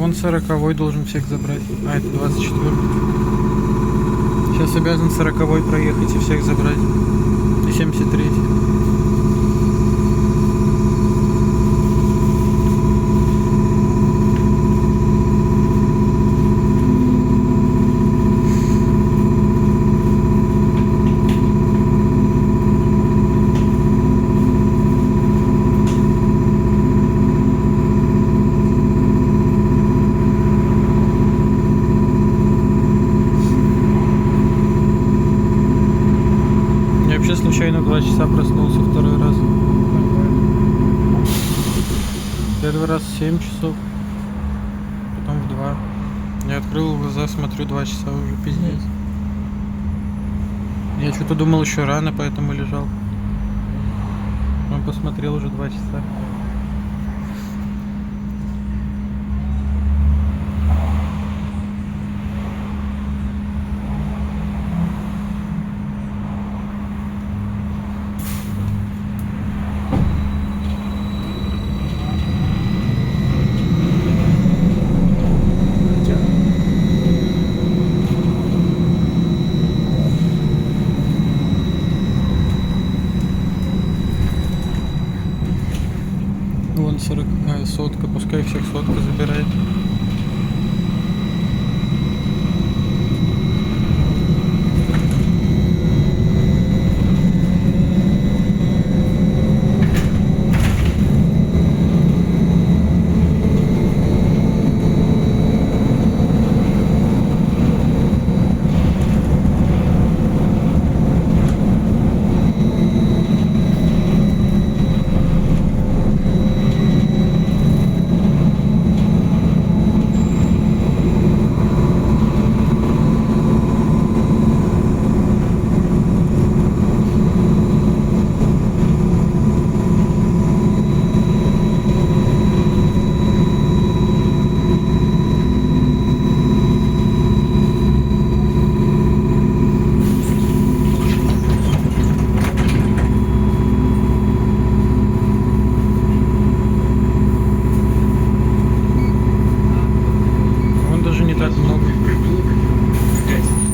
Вон 40-й должен всех забрать. А, это 24-й. Сейчас обязан 40-й проехать и всех забрать. И 73-й. Случайно 2 часа проснулся второй раз. Первый раз в 7 часов, потом в 2. Я открыл глаза, смотрю, 2 часа уже, пиздец. Я что-то думал еще рано, поэтому лежал. Он посмотрел уже 2 часа. Вон 40, сотка, пускай всех сотка забирает.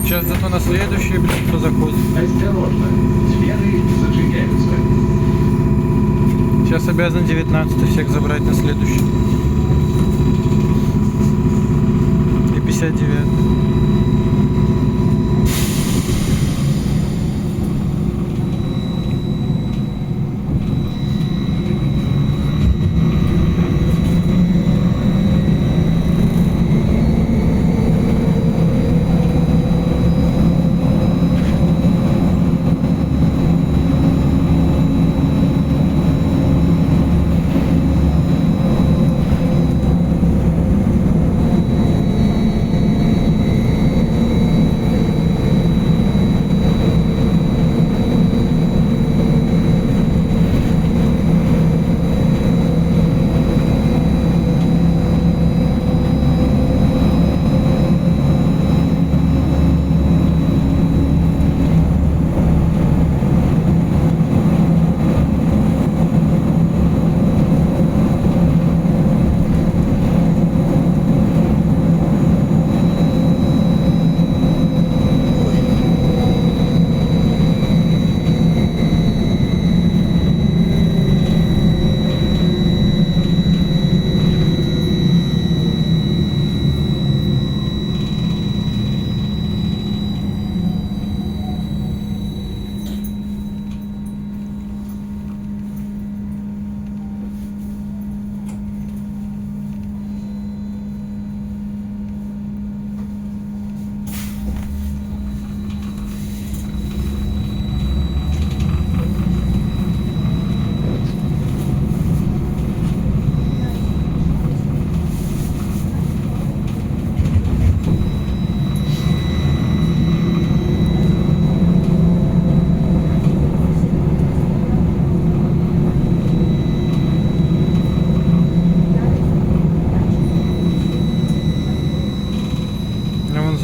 Сейчас зато на следующий, блин, кто заходит. Осторожно, двери зажигаются. Сейчас обязан 19 всех забрать на следующий. И 59.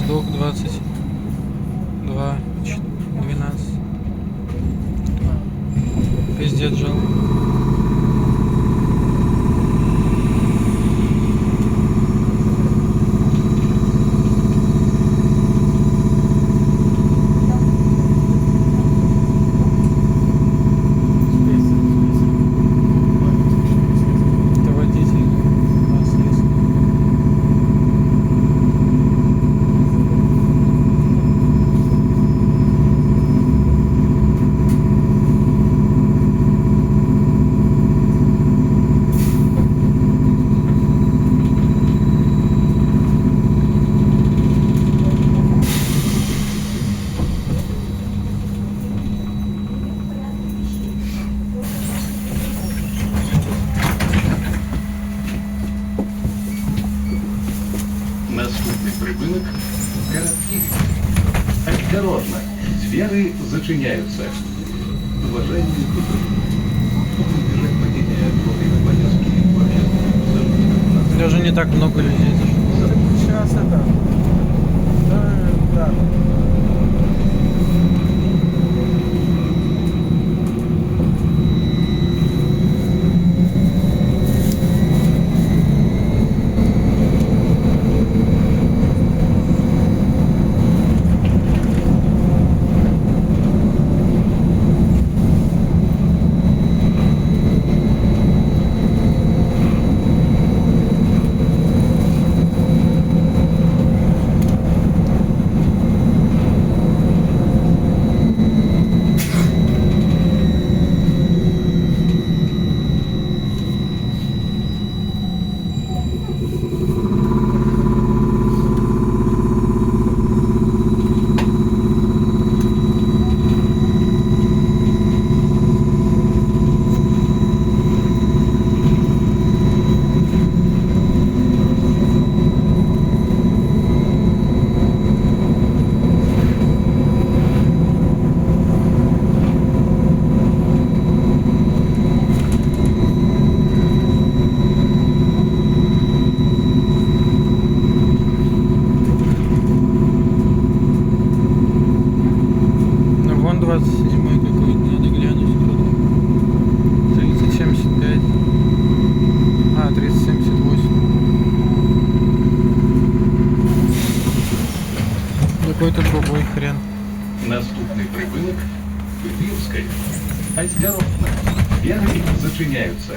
Сдох 22, 12. Пиздец жалко. Наступный припынок – городки. Осторожно, сферы зачиняются. Уважаемые пассажиры, чтобы избежать падения во время поездки в общественном транспорте, Даже не так много людей зашло. Сейчас это. Да. Ну вон 27-й какой-то, надо глянуть кто-то. 3075. А, 3078. Какой-то другой хрен. Наступный припынок – Вилской. Осторожно, сферы зачиняются.